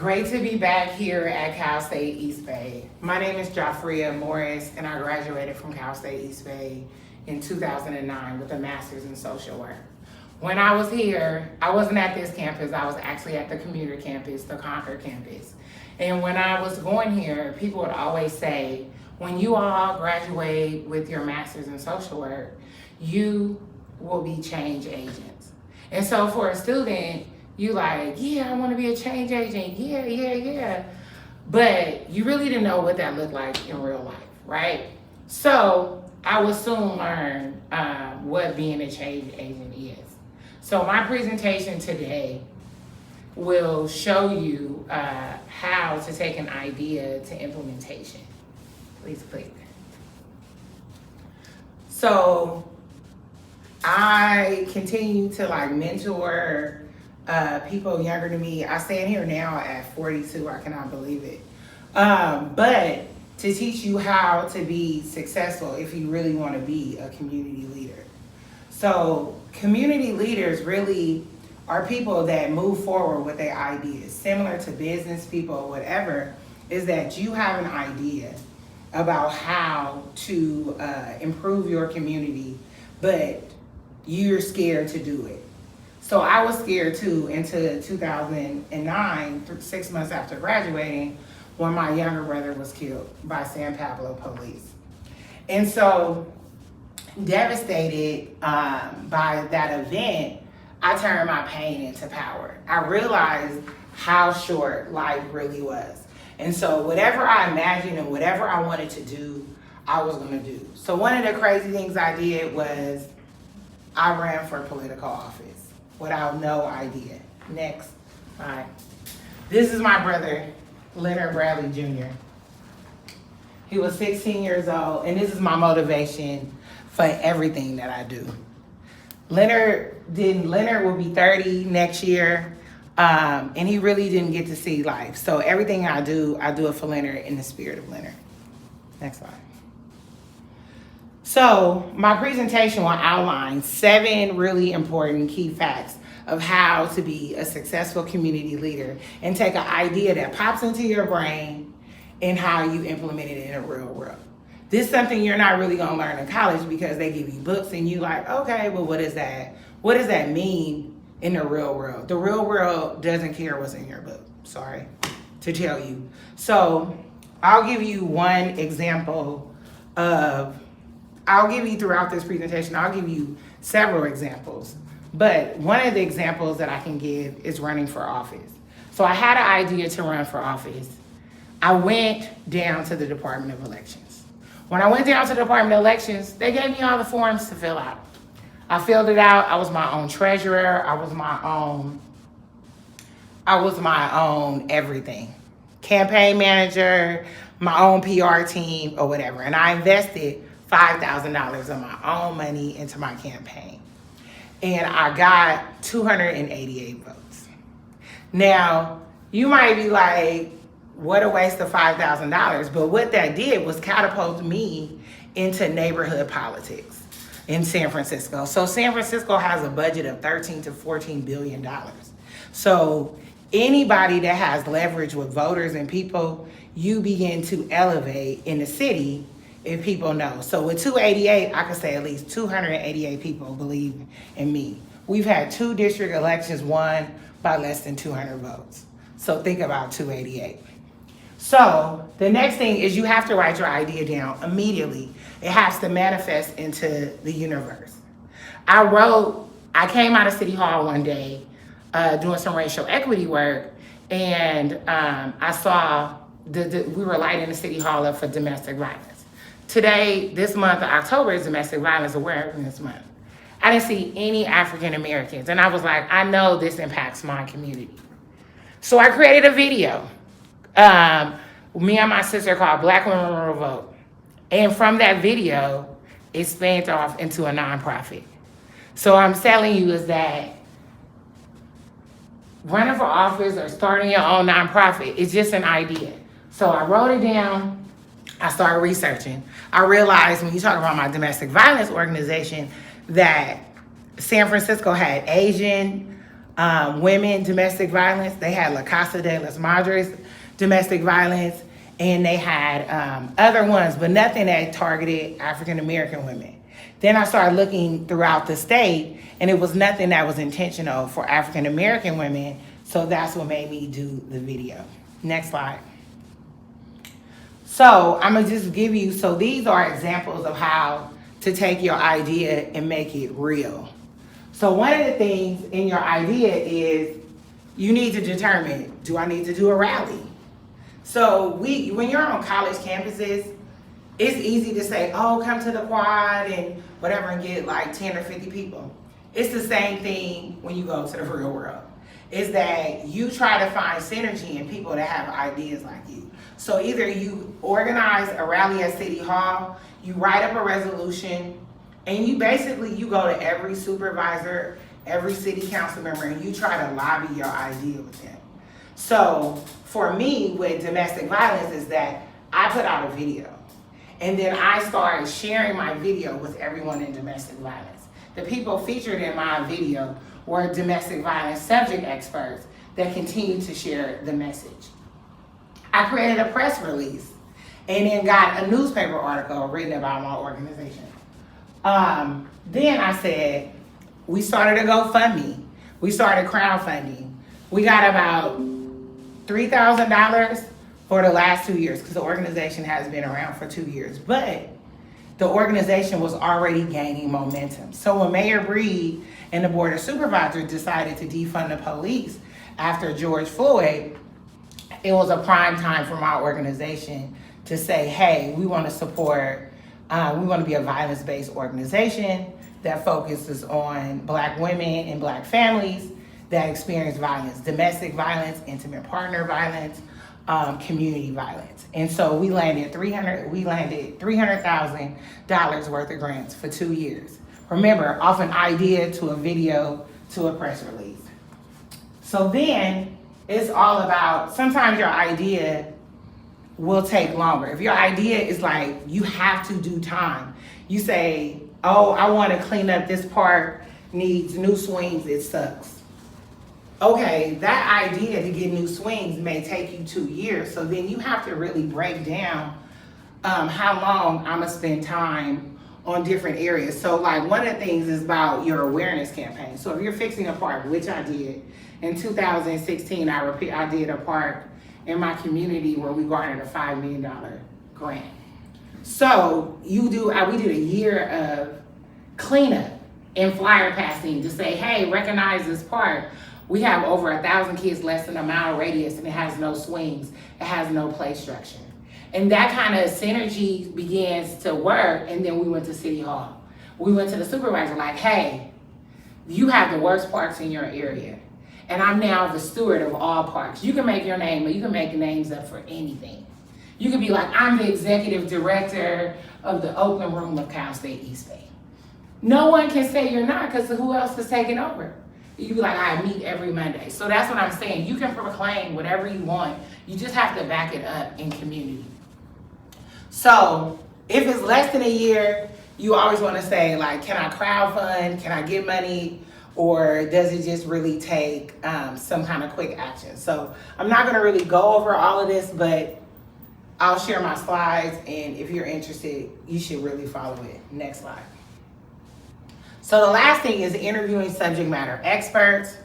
Great to be back here at Cal State East Bay. My name is Geoffrea Morris, and I graduated from Cal State East Bay in 2009 with a master's in social work. When I was here, I wasn't at this campus, I was actually at the commuter campus, the Concord campus. And when I was going here, people would always say, when you all graduate with your master's in social work, you will be change agents. And so for a student, you like, yeah, I want to be a change agent. Yeah. But you really didn't know what that looked like in real life, right? So I would soon learn what being a change agent is. So my presentation today will show you how to take an idea to implementation. Please click. So I continue to mentor people younger than me. I stand here now at 42, I cannot believe it. But to teach you how to be successful if you really want to be a community leader. So community leaders really are people that move forward with their ideas, similar to business people, whatever, is that you have an idea about how to improve your community, but you're scared to do it. So I was scared too until 2009, 6 months after graduating, when my younger brother was killed by San Pablo police. And so, devastated by that event, I turned my pain into power. I realized how short life really was. And so whatever I imagined and whatever I wanted to do, I was gonna do. So one of the crazy things I did was I ran for political office without no idea. Next, all right. This is my brother, Leonard Bradley Jr. He was 16 years old, and this is my motivation for everything that I do. Leonard will be 30 next year, and he really didn't get to see life. So everything I do it for Leonard in the spirit of Leonard. Next slide. So my presentation will outline 7 really important key facts of how to be a successful community leader and take an idea that pops into your brain and how you implement it in a real world. This is something you're not really gonna learn in college because they give you books and you like, okay, well, what is that? What does that mean in the real world? The real world doesn't care what's in your book, sorry to tell you. So I'll give you one example throughout this presentation, I'll give you several examples. But one of the examples that I can give is running for office. So I had an idea to run for office. I went down to the Department of Elections. When I went down to the Department of Elections, they gave me all the forms to fill out. I filled it out. I was my own treasurer. I was my own everything. Campaign manager, my own PR team, or whatever. And I invested $5,000 of my own money into my campaign. And I got 288 votes. Now, you might be like, what a waste of $5,000. But what that did was catapult me into neighborhood politics in San Francisco. So San Francisco has a budget of $13 to $14 billion. So anybody that has leverage with voters and people, you begin to elevate in the city if people know. So with 288, I could say at least 288 people believe in me. We've had 2 district elections won by less than 200 votes. So think about 288. So the next thing is you have to write your idea down immediately. It has to manifest into the universe. I came out of City Hall one day doing some racial equity work, and I saw we were lighting the City Hall up for domestic violence. Today, this month of October is Domestic Violence Awareness Month. I didn't see any African Americans, and I was like, I know this impacts my community. So I created a video, me and my sister, called Black Women Will Vote. And from that video, it spanned off into a nonprofit. So I'm telling you is that running for office or starting your own nonprofit is just an idea. So I wrote it down. I started researching. I realized when you talk about my domestic violence organization that San Francisco had Asian, women domestic violence. They had La Casa de las Madres domestic violence, and they had other ones, but nothing that targeted African American women. Then I started looking throughout the state, and it was nothing that was intentional for African American women, so that's what made me do the video. Next slide. So I'm gonna just give you, so these are examples of how to take your idea and make it real. So one of the things in your idea is you need to determine, do I need to do a rally? So when you're on college campuses, it's easy to say, oh, come to the quad and whatever and get like 10 or 50 people. It's the same thing when you go to the real world. Is that you try to find synergy in people that have ideas like you. So either you organize a rally at City Hall, you write up a resolution, and you go to every supervisor, every city council member, and you try to lobby your idea with them. So for me with domestic violence is that I put out a video, and then I started sharing my video with everyone in domestic violence. The people featured in my video were domestic violence subject experts that continue to share the message. I created a press release and then got a newspaper article written about my organization. Then I said, we started a GoFundMe. We started crowdfunding. We got about $3,000 for the last 2 years because the organization has been around for 2 years. But the organization was already gaining momentum. So when Mayor Breed and the Board of Supervisors decided to defund the police after George Floyd, it was a prime time for my organization to say, hey, we want to support, we want to be a violence-based organization that focuses on Black women and Black families that experience violence, domestic violence, intimate partner violence, community violence. And so we landed $300,000 worth of grants for 2 years. Remember, off an idea to a video to a press release. So then it's all about, sometimes your idea will take longer. If your idea is like, you have to do time. You say, oh, I want to clean up this park, needs new swings, it sucks. Okay, that idea to get new swings may take you 2 years. So then you have to really break down how long I'm gonna spend time on different areas. So like one of the things is about your awareness campaign. So if you're fixing a park, which I did, in 2016, I did a park in my community where we garnered a $5 million grant. So we did a year of cleanup and flyer passing to say, hey, recognize this park. We have over 1,000 kids less than a mile radius, and it has no swings, it has no play structure. And that kind of synergy begins to work, and then we went to City Hall. We went to the supervisor like, hey, you have the worst parks in your area, and I'm now the steward of all parks. You can make your name, but you can make names up for anything. You can be like, I'm the executive director of the Oakland Room of Cal State East Bay. No one can say you're not, because who else is taking over? You be like, I meet every Monday. So that's what I'm saying. You can proclaim whatever you want. You just have to back it up in community. So if it's less than a year, you always want to say, like, can I crowdfund? Can I get money? Or does it just really take some kind of quick action? So I'm not going to really go over all of this, but I'll share my slides. And if you're interested, you should really follow it. Next slide. So the last thing is interviewing subject matter experts.